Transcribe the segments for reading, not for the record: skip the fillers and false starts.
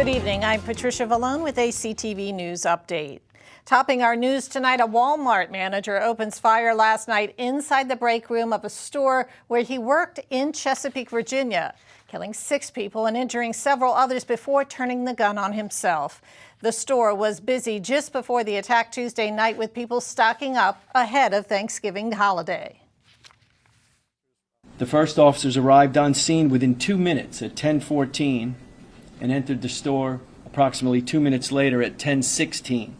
Good evening. I'm Patricia Vallone with a CTV News update. Topping our news tonight, a Walmart manager opens fire last night inside the break room of a store where he worked in Chesapeake, Virginia, killing 6 people and injuring several others before turning the gun on himself. The store was busy just before the attack Tuesday night with people stocking up ahead of Thanksgiving holiday. The first officers arrived on scene within 2 minutes at 10:14 and entered the store approximately 2 minutes later at 10:16.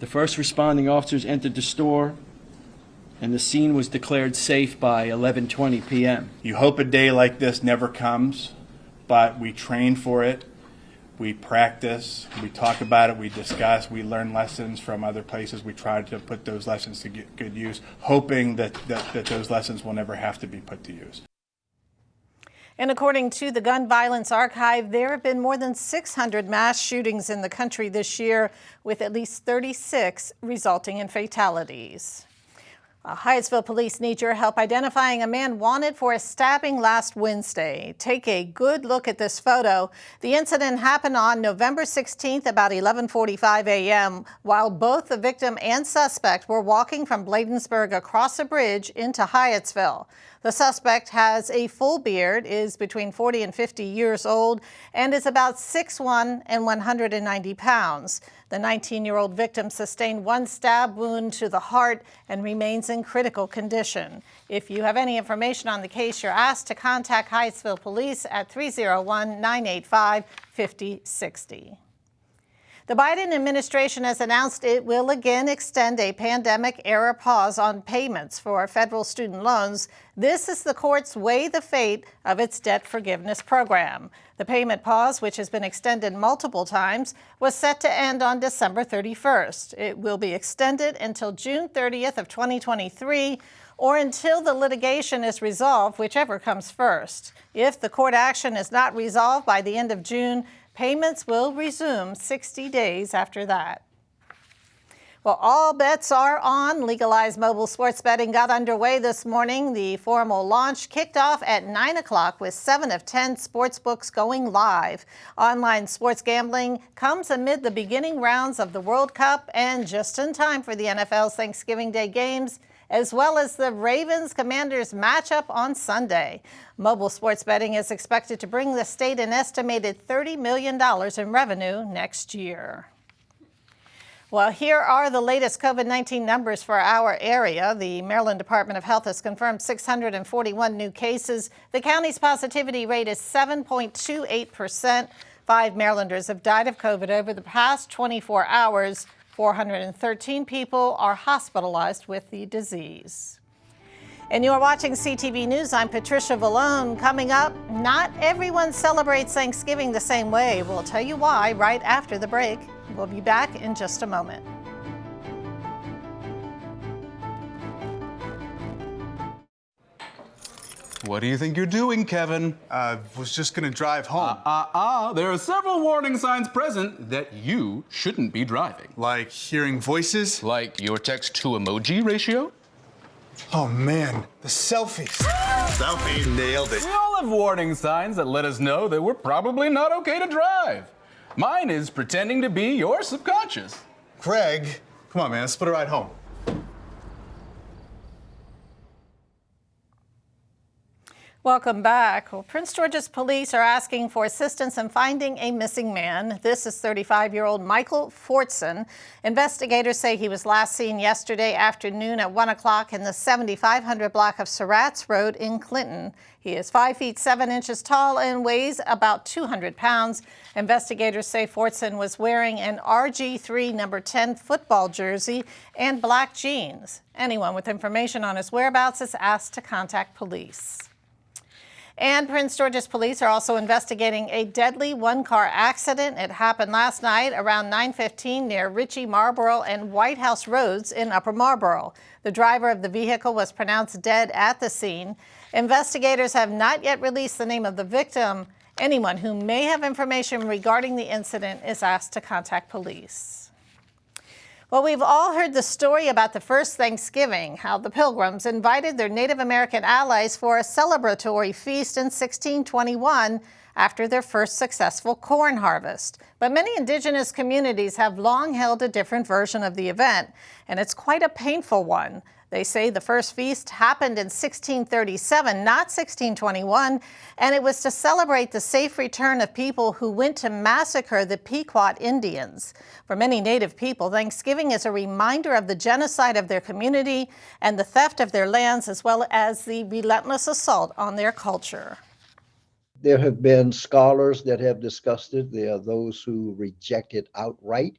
The first responding officers entered the store and the scene was declared safe by 11:20 p.m. You hope a day like this never comes, but we train for it, we practice, we talk about it, we discuss, we learn lessons from other places. We try to put those lessons to good use, hoping that those lessons will never have to be put to use. And according to the Gun Violence Archive, there have been more than 600 mass shootings in the country this year, with at least 36 resulting in fatalities. Hyattsville police need your help identifying a man wanted for a stabbing last Wednesday. Take a good look at this photo. The incident happened on November 16th about 11:45 a.m. while both the victim and suspect were walking from Bladensburg across a bridge into Hyattsville. The suspect has a full beard, is between 40 and 50 years old, and is about 6'1" and 190 pounds. The 19-year-old victim sustained 1 stab wound to the heart and remains in critical condition. If you have any information on the case, you're asked to contact Hyattsville Police at 301-985-5060. The Biden administration has announced it will again extend a pandemic-era pause on payments for federal student loans. This is the court's weigh the fate of its debt forgiveness program. The payment pause, which has been extended multiple times, was set to end on December 31st. It will be extended until June 30th of 2023 or until the litigation is resolved, whichever comes first. If the court action is not resolved by the end of June, payments will resume 60 days after that. Well, all bets are on. Legalized mobile sports betting got underway this morning. The formal launch kicked off at 9 o'clock with 7 of 10 sports books going live. Online sports gambling comes amid the beginning rounds of the World Cup and just in time for the NFL's Thanksgiving Day games, as well as the Ravens-Commanders matchup on Sunday. Mobile sports betting is expected to bring the state an estimated $30 million in revenue next year. Well, here are the latest COVID-19 numbers for our area. The Maryland Department of Health has confirmed 641 new cases. The county's positivity rate is 7.28%. 5 Marylanders have died of COVID over the past 24 hours. 413 people are hospitalized with the disease. And you are watching CTV News. I'm Patricia Vallone. Coming up, not everyone celebrates Thanksgiving the same way. We'll tell you why right after the break. We'll be back in just a moment. What do you think you're doing, Kevin? Was just gonna drive home. There are several warning signs present that you shouldn't be driving. Like hearing voices? Like your text-to-emoji ratio? Oh man, the selfies. Selfie, nailed it. We all have warning signs that let us know that we're probably not okay to drive. Mine is pretending to be your subconscious. Greg, come on man, let's split a ride home. Welcome back. Well, Prince George's police are asking for assistance in finding a missing man. This is 35-year-old Michael Fortson. Investigators say he was last seen yesterday afternoon at 1 o'clock in the 7500 block of Surratt's Road in Clinton. He is 5 feet 7 inches tall and weighs about 200 pounds. Investigators say Fortson was wearing an RG3 number 10 football jersey and black jeans. Anyone with information on his whereabouts is asked to contact police. And Prince George's police are also investigating a deadly one-car accident. It happened last night around 9:15 near Ritchie Marlboro and White House Roads in Upper Marlboro. The driver of the vehicle was pronounced dead at the scene. Investigators have not yet released the name of the victim. Anyone who may have information regarding the incident is asked to contact police. Well, we've all heard the story about the first Thanksgiving, how the Pilgrims invited their Native American allies for a celebratory feast in 1621 after their first successful corn harvest. But many indigenous communities have long held a different version of the event, and it's quite a painful one. They say the first feast happened in 1637, not 1621, and it was to celebrate the safe return of people who went to massacre the Pequot Indians. For many Native people, Thanksgiving is a reminder of the genocide of their community and the theft of their lands, as well as the relentless assault on their culture. There have been scholars that have discussed it. There are those who reject it outright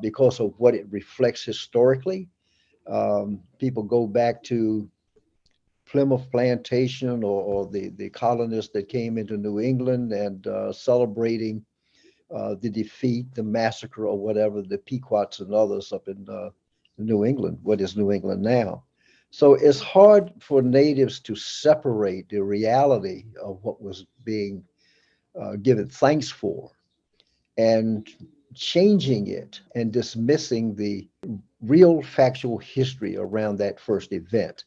because of what it reflects historically. People go back to Plymouth Plantation or the colonists that came into New England and celebrating the defeat, the massacre or whatever, the Pequots and others up in New England, what is New England now. So it's hard for natives to separate the reality of what was being given thanks for and changing it and dismissing the real factual history around that first event.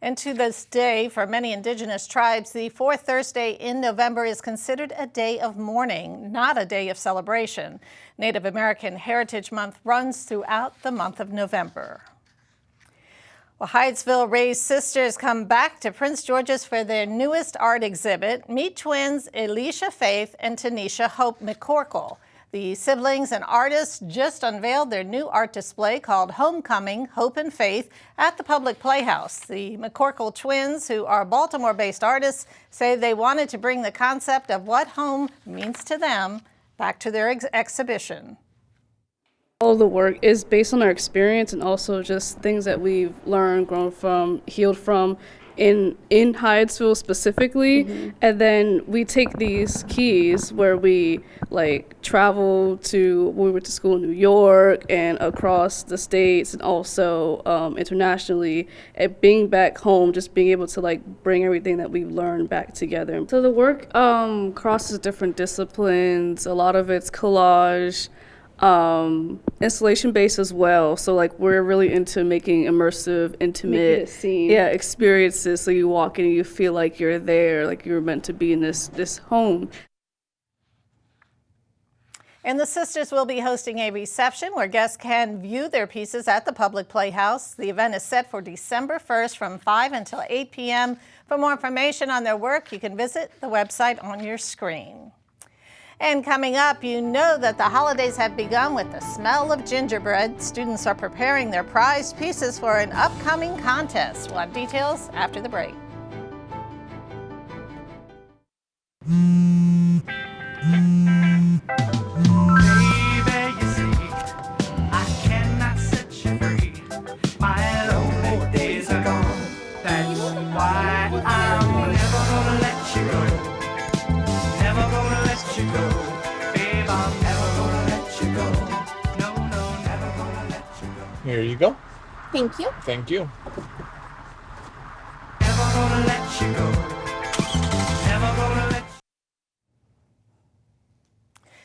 And to this day, for many indigenous tribes, the fourth Thursday in November is considered a day of mourning, not a day of celebration. Native American Heritage Month runs throughout the month of November. Well, Hyattsville raised sisters come back to Prince George's for their newest art exhibit. Meet twins Elisha Faith and Tanisha Hope McCorkle. The siblings and artists just unveiled their new art display called Homecoming, Hope and Faith at the Public Playhouse. The McCorkle twins, who are Baltimore-based artists, say they wanted to bring the concept of what home means to them back to their exhibition. All the work is based on our experience and also just things that we've learned, grown from, healed from in Hyattsville specifically. Mm-hmm. And then we take these keys where we travel to, we went to school in New York and across the states and also internationally, and being back home, just being able to bring everything that we've learned back together. So the work crosses different disciplines. A lot of it's collage, installation based as well, so we're really into making immersive, intimate experiences, so you walk in and you feel like you're there, like you're meant to be in this home. And the sisters will be hosting a reception where guests can view their pieces at the Public Playhouse. The event is set for December 1st from 5 until 8 p.m. For more information on their work, you can visit the website on your screen. And coming up, you know that the holidays have begun with the smell of gingerbread. Students are preparing their prized pieces for an upcoming contest. We'll have details after the break. Here you go. Thank you. Thank you. Never gonna let you go. Never gonna let you.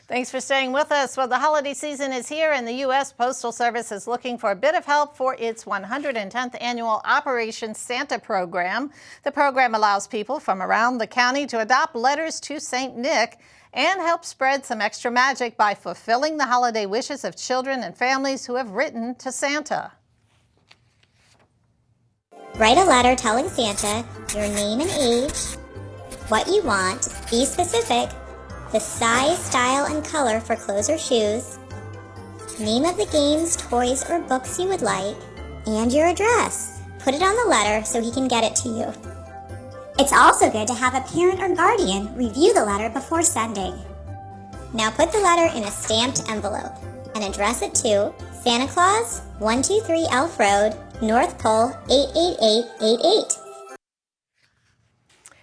Thanks for staying with us. Well, the holiday season is here, and the U.S. Postal Service is looking for a bit of help for its 110th annual Operation Santa program. The program allows people from around the county to adopt letters to St. Nick and help spread some extra magic by fulfilling the holiday wishes of children and families who have written to Santa. Write a letter telling Santa your name and age, what you want, be specific, the size, style, and color for clothes or shoes, name of the games, toys, or books you would like, and your address. Put it on the letter so he can get it to you. It's also good to have a parent or guardian review the letter before sending. Now put the letter in a stamped envelope and address it to Santa Claus, 123 Elf Road, North Pole 88888.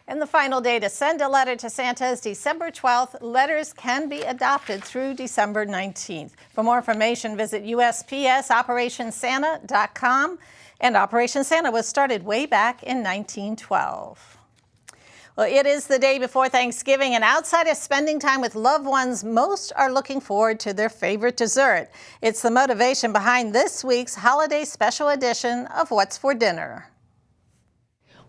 And the final day to send a letter to Santa is December 12th. Letters can be adopted through December 19th. For more information, visit USPSOperationSanta.com. And Operation Santa was started way back in 1912. Well, it is the day before Thanksgiving, and outside of spending time with loved ones, most are looking forward to their favorite dessert. It's the motivation behind this week's holiday special edition of What's for Dinner.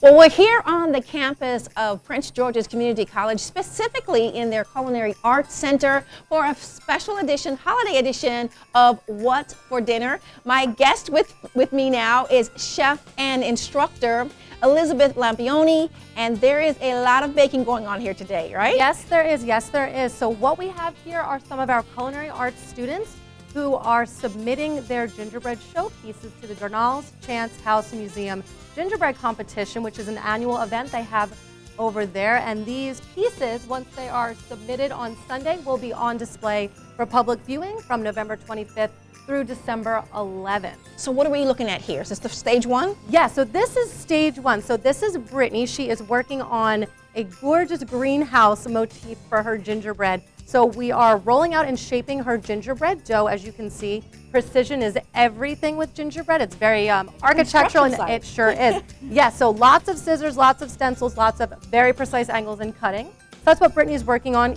Well, we're here on the campus of Prince George's Community College, specifically in their Culinary Arts Center, for a special edition, holiday edition of What's for Dinner. My guest with me now is chef and instructor Elizabeth Lampioni, and there is a lot of baking going on here today, right? Yes, there is. Yes, there is. So what we have here are some of our culinary arts students who are submitting their gingerbread showpieces to the Darnall's Chance House Museum Gingerbread Competition, which is an annual event they have over there. And these pieces, once they are submitted on Sunday, will be on display for public viewing from November 25th through December 11th. So what are we looking at here? Is this the stage one? Yeah, so this is stage one. So this is Brittany. She is working on a gorgeous greenhouse motif for her gingerbread. So we are rolling out and shaping her gingerbread dough. As you can see, precision is everything with gingerbread. It's very architectural, and it sure is. Yeah, so lots of scissors, lots of stencils, lots of very precise angles and cutting. So that's what Brittany's working on.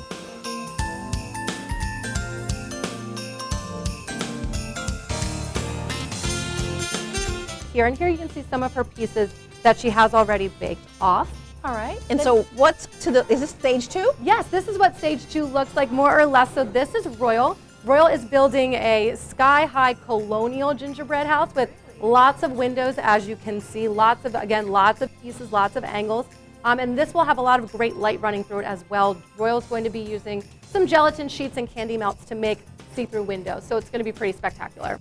Here and here you can see some of her pieces that she has already baked off. All right. And so what's is this stage two? Yes, this is what stage two looks like, more or less. So this is Royal. Royal is building a sky-high colonial gingerbread house with lots of windows, as you can see. Lots of pieces, lots of angles. And this will have a lot of great light running through it as well. Royal's going to be using some gelatin sheets and candy melts to make see-through windows. So it's going to be pretty spectacular.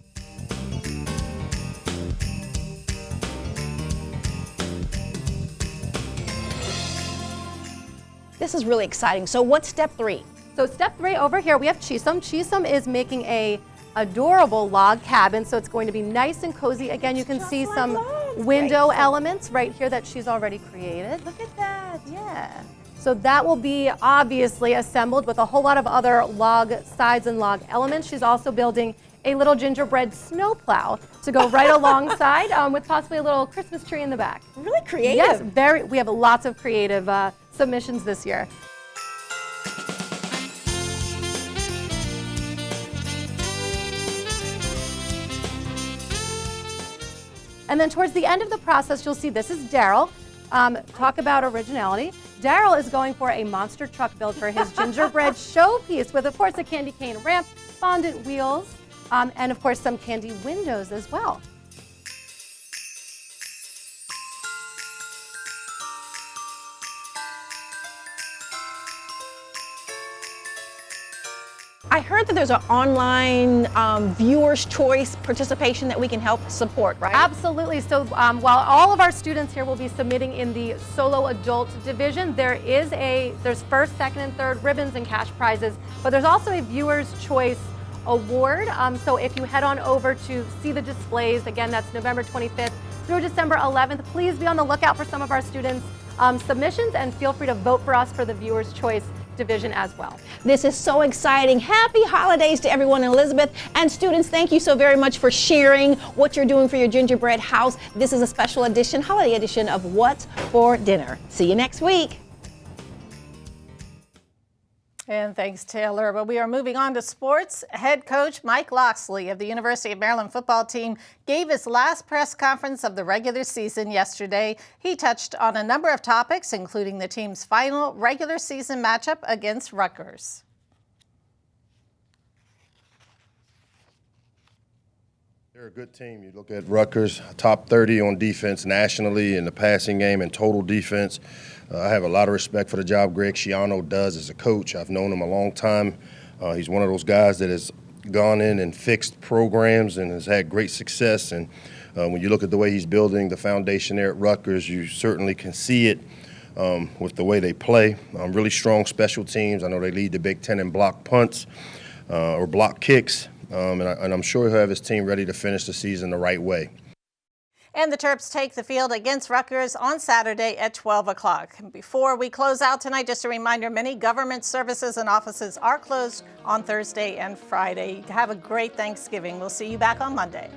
This is really exciting. So what's step three? So step three over here, we have Chisum. Chisum is making a adorable log cabin, so it's going to be nice and cozy. Again, you can see some window elements right here that she's already created. Look at that, yeah. So that will be obviously assembled with a whole lot of other log sides and log elements. She's also building a little gingerbread snowplow to go right alongside with possibly a little Christmas tree in the back. Really creative. Yes, we have lots of creative submissions this year. And then towards the end of the process, you'll see this is Daryl. Talk about originality. Daryl is going for a monster truck build for his gingerbread showpiece with, of course, a candy cane ramp, fondant wheels, and of course some candy windows as well. I heard that there's an online viewer's choice participation that we can help support, right? Absolutely. So while all of our students here will be submitting in the solo adult division, there's first, second, and third ribbons and cash prizes, but there's also a viewer's choice award. So if you head on over to see the displays, again, that's November 25th through December 11th, please be on the lookout for some of our students' submissions, and feel free to vote for us for the viewer's choice division as well. This is so exciting. Happy holidays to everyone. Elizabeth and students, thank you so very much for sharing what you're doing for your gingerbread house. This is a special edition, holiday edition of What's for Dinner. See you next week. And thanks, Taylor. Well, we are moving on to sports. Head coach Mike Loxley of the University of Maryland football team gave his last press conference of the regular season yesterday. He touched on a number of topics, including the team's final regular season matchup against Rutgers. They're a good team. You look at Rutgers, top 30 on defense nationally in the passing game and total defense. I have a lot of respect for the job Greg Schiano does as a coach. I've known him a long time. He's one of those guys that has gone in and fixed programs and has had great success. And when you look at the way he's building the foundation there at Rutgers, you certainly can see it with the way they play. Really strong special teams. I know they lead the Big Ten in block punts or block kicks. And I'm sure he'll have his team ready to finish the season the right way. And the Terps take the field against Rutgers on Saturday at 12 o'clock. Before we close out tonight, just a reminder, many government services and offices are closed on Thursday and Friday. Have a great Thanksgiving. We'll see you back on Monday.